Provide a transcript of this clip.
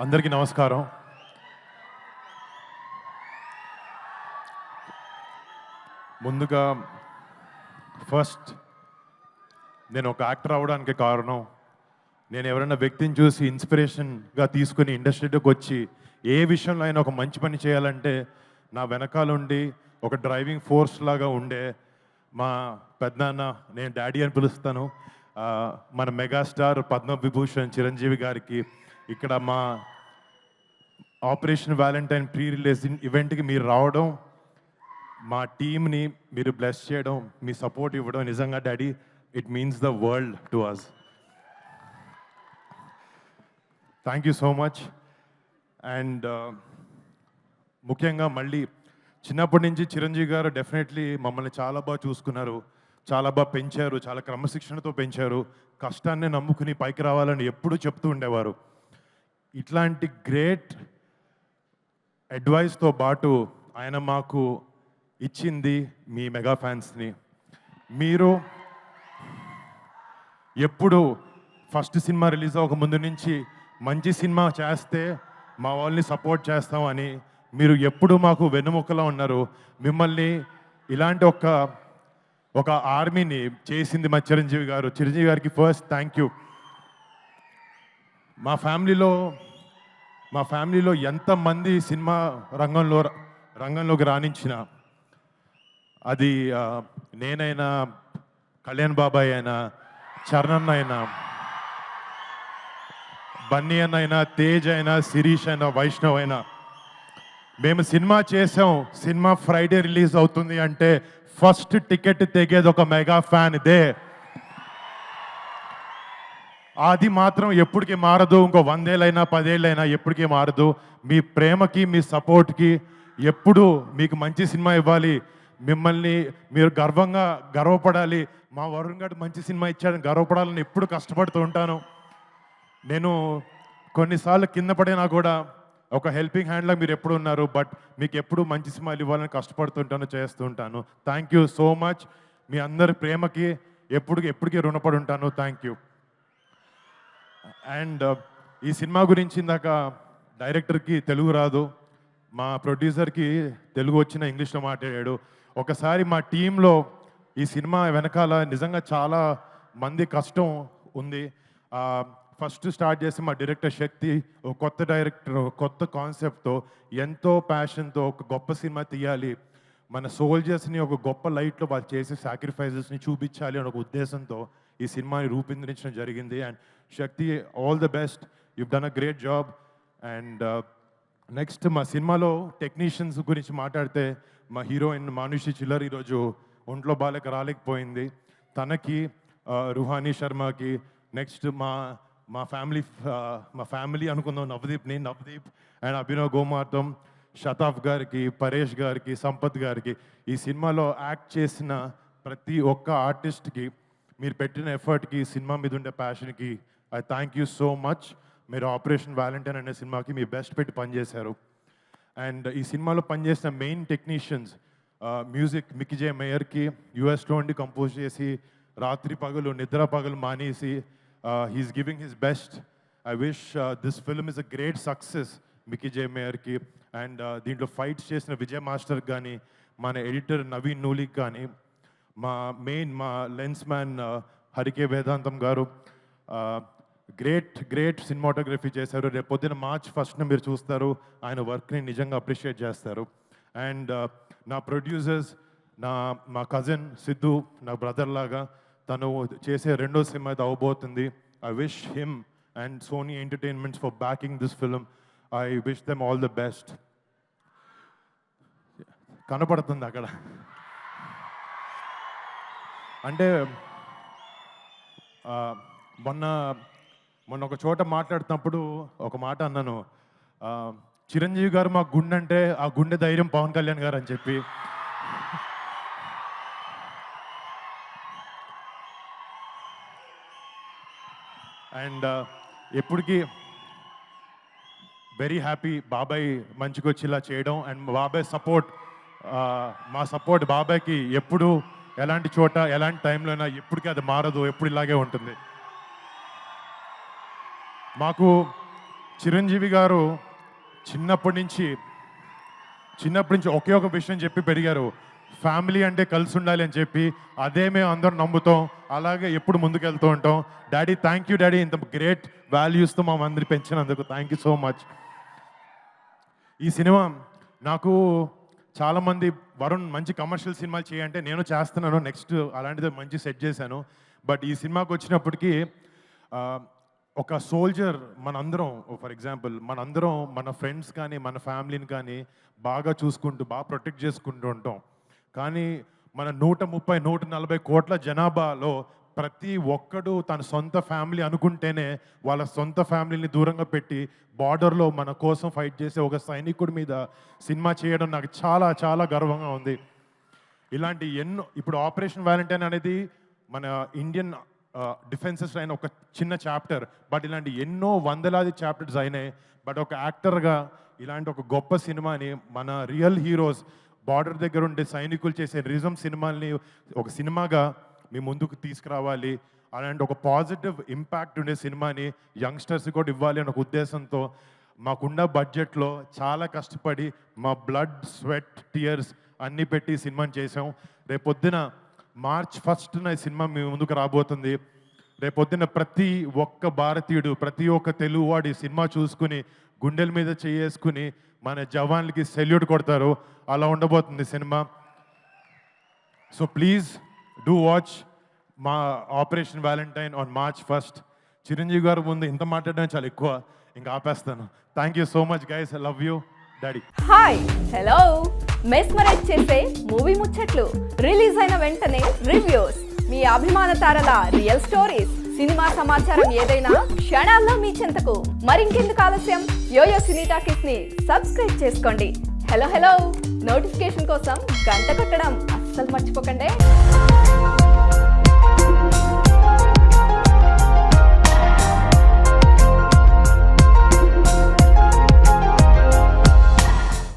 అందరికీ నమస్కారం. ముందుగా ఫస్ట్ నేను ఒక యాక్టర్ అవ్వడానికి కారణం, నేను ఎవరైనా వ్యక్తిని చూసి ఇన్స్పిరేషన్గా తీసుకుని ఇండస్ట్రీలోకి వచ్చి ఏ విషయంలో అయినా ఒక మంచి పని చేయాలంటే నా వెనకాలండి ఒక డ్రైవింగ్ ఫోర్స్ లాగా ఉండే మా పెద్దనాన్న, నేను డాడీ అని పిలుస్తాను, మన మెగాస్టార్ పద్మవిభూషణ్ చిరంజీవి గారికి ఇక్కడ మా ఆపరేషన్ వ్యాలంటైన్ ప్రీ రిలీజ్ ఈవెంట్కి మీరు రావడం, మా టీమ్ని మీరు బ్లెస్ చేయడం, మీ సపోర్ట్ ఇవ్వడం నిజంగా daddy it means the world to us. Thank you so much. And ముఖ్యంగా మళ్ళీ చిన్నప్పటి నుంచి చిరంజీవి గారు డెఫినెట్లీ మమ్మల్ని చాలా బాగా చూసుకున్నారు, చాలా బాగా పెంచారు, చాలా క్రమశిక్షణతో పెంచారు, కష్టాన్ని నమ్ముకుని పైకి రావాలని ఎప్పుడూ చెప్తూ ఉండేవారు. ఇట్లాంటి గ్రేట్ అడ్వైస్తో పాటు ఆయన మాకు ఇచ్చింది మీ మెగా ఫ్యాన్స్ని. మీరు ఎప్పుడు ఫస్ట్ సినిమా రిలీజ్ అవ్వక ముందు నుంచి మంచి సినిమా చేస్తే మా వాళ్ళని సపోర్ట్ చేస్తామని మీరు ఎప్పుడు మాకు వెన్నుముక్కలా ఉన్నారు. మిమ్మల్ని ఇలాంటి ఒక ఆర్మీని చేసింది మా చిరంజీవి గారు. చిరంజీవి గారికి ఫస్ట్ థ్యాంక్ యూ. మా ఫ్యామిలీలో ఎంతమంది సినిమా రంగంలోకి రాణించిన, అది నేనైనా, కళ్యాణ్ బాబాయ్ అయినా, చరణ్ అయినా, బన్నీ అన్న అయినా, తేజ్ అయినా, శిరీష్ అయినా, వైష్ణవ్ అయినా, మేము సినిమా చేసాం, సినిమా ఫ్రైడే రిలీజ్ అవుతుంది అంటే ఫస్ట్ టికెట్ తెగేది ఒక మెగా ఫ్యాన్ ఇదే. అది మాత్రం ఎప్పటికీ మారదు. ఇంకో 100 ఏళ్ళైనా 10 ఏళ్ళైనా ఎప్పటికీ మారదు. మీ ప్రేమకి, మీ సపోర్ట్కి ఎప్పుడు మీకు మంచి సినిమా ఇవ్వాలి, మిమ్మల్ని మీరు గర్వపడాలి, మా వరుణ్ గారు మంచి సినిమా ఇచ్చాడని గర్వపడాలని ఎప్పుడు కష్టపడుతూ ఉంటాను. నేను కొన్నిసార్లు కింద పడినా కూడా ఒక హెల్పింగ్ హ్యాండ్లా మీరు ఎప్పుడు ఉన్నారు. బట్ మీకు ఎప్పుడు మంచి సినిమాలు ఇవ్వాలని కష్టపడుతుంటాను, చేస్తూ ఉంటాను. Thank you so much. మీ అందరి ప్రేమకి ఎప్పటికీ రుణపడి ఉంటాను. Thank you. అండ్ ఈ సినిమా గురించి ఇందాక డైరెక్టర్కి తెలుగు రాదు, మా ప్రొడ్యూసర్కి తెలుగు వచ్చిన ఇంగ్లీష్లో మాట్లాడాడు. ఒకసారి మా టీంలో ఈ సినిమా వెనకాల నిజంగా చాలా మంది కష్టం ఉంది. ఫస్ట్ స్టార్ట్ చేసి మా డైరెక్టర్ శక్తి, ఒక కొత్త డైరెక్టర్, కొత్త కాన్సెప్ట్తో, ఎంతో ప్యాషన్తో ఒక గొప్ప సినిమా తీయాలి, మన సోల్జర్స్ని ఒక గొప్ప లైట్లో వాళ్ళు చేసే సాక్రిఫైజెస్ని చూపించాలి అనే ఒక ఉద్దేశంతో ఈ సినిమాని రూపొందించడం జరిగింది. And Shakti, all the best, you done a great job. And next మా సినిమాలో టెక్నీషియన్స్ గురించి మాట్లాడితే, మా హీరోయిన్ మానుషి చిల్లర్ ఈరోజు ఒంట్లో బాలేక రాలేకపోయింది. తనకి, రుహానీ శర్మకి, నెక్స్ట్ మా ఫ్యామిలీ అనుకుందాం, నవదీప్ అండ్ అభినవ్ గోమార్తం, షతాఫ్ గారికి, పరేష్ గారికి, సంపత్ గారికి, ఈ సినిమాలో యాక్ట్ చేసిన ప్రతి ఒక్క ఆర్టిస్ట్కి మీరు పెట్టిన ఎఫర్ట్కి, సినిమా మీద ఉండే ప్యాషన్కి I thank you so much. మీరు ఆపరేషన్ వ్యాలంటైన్ అనే సినిమాకి మీ బెస్ట్ పెట్టి పనిచేశారు. అండ్ ఈ సినిమాలో పనిచేసిన main technicians, music Mickey J మేయర్కి, యూఎస్లో ఉండి కంపోజ్ చేసి రాత్రి పగలు నిద్ర పగలు మానేసి he's giving his best. I wish this film is a great success Mickey J మేయర్కి. అండ్ దీంట్లో ఫైట్స్ చేసిన విజయ్ మాస్టర్ కానీ, మన ఎడిటర్ నవీన్ నూలిక్ కానీ, మా లెన్స్ మ్యాన్ హరికే వేదాంతం గారు గ్రేట్ సినిమాటోగ్రఫీ చేశారు. రేపు పొద్దున March 1st మీరు చూస్తారు, ఆయన వర్క్ని నిజంగా అప్రిషియేట్ చేస్తారు. అండ్ నా ప్రొడ్యూసర్స్, మా కజిన్ సిద్ధు, నా బ్రదర్ లాగా, తను చేసే రెండో సినిమా అయితే అవబోతుంది. I wish him and Sony entertainments for backing this film. I wish them all the best. కనపడుతుంది అక్కడ అంటే మొన్న ఒక చోట మాట్లాడుతున్నప్పుడు ఒక మాట అన్నాను, చిరంజీవి గారు మా గుండె అంటే ఆ గుండె ధైర్యం పవన్ కళ్యాణ్ గారు అని చెప్పి. అండ్ ఎప్పటికీ వెరీ హ్యాపీ బాబాయ్ మంచిగా వచ్చి ఇలా చేయడం. అండ్ బాబాయ్ సపోర్ట్, మా సపోర్ట్ బాబాయ్కి ఎప్పుడు ఎలాంటి చోట ఎలాంటి టైంలో అయినా ఎప్పటికీ అది మారదు, ఎప్పుడు ఇలాగే ఉంటుంది. మాకు చిరంజీవి గారు చిన్నప్పటి నుంచి ఒకే ఒక విషయం చెప్పి పెరిగారు, ఫ్యామిలీ అంటే కలిసి ఉండాలి అని చెప్పి. అదే మేము అందరం నమ్ముతాం, అలాగే ఎప్పుడు ముందుకెళ్తూ ఉంటాం. డాడీ, థ్యాంక్ యూ డాడీ, ఇంత గ్రేట్ వాల్యూస్తో మా అందరి పెంచినందుకు థ్యాంక్ యూ సో మచ్. ఈ సినిమా నాకు చాలామంది వరుణ్ మంచి కమర్షియల్ సినిమాలు చేయంటే నేను చేస్తున్నాను, నెక్స్ట్ అలాంటిది మంచి సెట్ చేశాను. బట్ ఈ సినిమాకి వచ్చినప్పటికీ ఒక సోల్జర్ మనందరం, ఫర్ ఎగ్జాంపుల్ మనందరం మన ఫ్రెండ్స్ కానీ మన ఫ్యామిలీని కానీ బాగా చూసుకుంటూ బాగా ప్రొటెక్ట్ చేసుకుంటూ ఉంటాం. కానీ మన 130-140 కోట్ల జనాభాలో ప్రతి ఒక్కడు తన సొంత ఫ్యామిలీ అనుకుంటేనే వాళ్ళ సొంత ఫ్యామిలీని దూరంగా పెట్టి బార్డర్లో మన కోసం ఫైట్ చేసే ఒక సైనికుడి మీద సినిమా చేయడం నాకు చాలా చాలా గర్వంగా ఉంది. ఇలాంటి ఎన్నో, ఇప్పుడు ఆపరేషన్ వ్యాలంటైన్ అనేది మన ఇండియన్ డిఫెన్సెస్ అయిన ఒక చిన్న చాప్టర్, బట్ ఇలాంటి ఎన్నో వందలాది చాప్టర్స్ అయినాయి. బట్ ఒక యాక్టర్గా ఇలాంటి ఒక గొప్ప సినిమాని మన రియల్ హీరోస్ బార్డర్ దగ్గర ఉండే సైనికులు చేసే రిజం సినిమాల్ని ఒక సినిమాగా మీ ముందుకు తీసుకురావాలి, అలాంటి ఒక పాజిటివ్ ఇంపాక్ట్ ఉండే సినిమాని యంగ్స్టర్స్ కూడా ఇవ్వాలి అనే ఒక ఉద్దేశంతో మాకున్న బడ్జెట్లో చాలా కష్టపడి మా బ్లడ్, స్వెట్, టీయర్స్ అన్నీ పెట్టి సినిమాని చేసాం. రేపొద్దున March 1న ఈ సినిమా మీ ముందుకు రాబోతుంది. రేపొద్దున ప్రతి ఒక్క భారతీయుడు, ప్రతి ఒక్క తెలుగువాడు ఈ సినిమా చూసుకుని గుండెల మీద చేసుకుని మన జవాన్లకి సెల్యూట్ కొడతారు. అలా ఉండబోతుంది cinema. So please do watch మా Operation Valentine on March 1st. Chiranjeevi గారు ముందు ఇంత మాట్లాడడం చాలా ఎక్కువ, ఇంకా ఆపేస్తాను. Thank you so much guys, I love you daddy. Hi, hello. Mesmerize చేసే మూవీ ముచ్చట్లు, రిలీజ్ అయిన వెంటనే రివ్యూస్, మీ అభిమాన తారల రియల్ స్టోరీస్, సినిమా సమాచారం ఏదైనా క్షణాల్లో మీ చెంతకు. మరింకెందుకు ఆలస్యం, యోయో సినీ టాకీస్ ని సబ్స్క్రైబ్ చేసుకోండి. హలో, నోటిఫికేషన్ కోసం గంట కొట్టడం అస్సలు మర్చిపోకండి.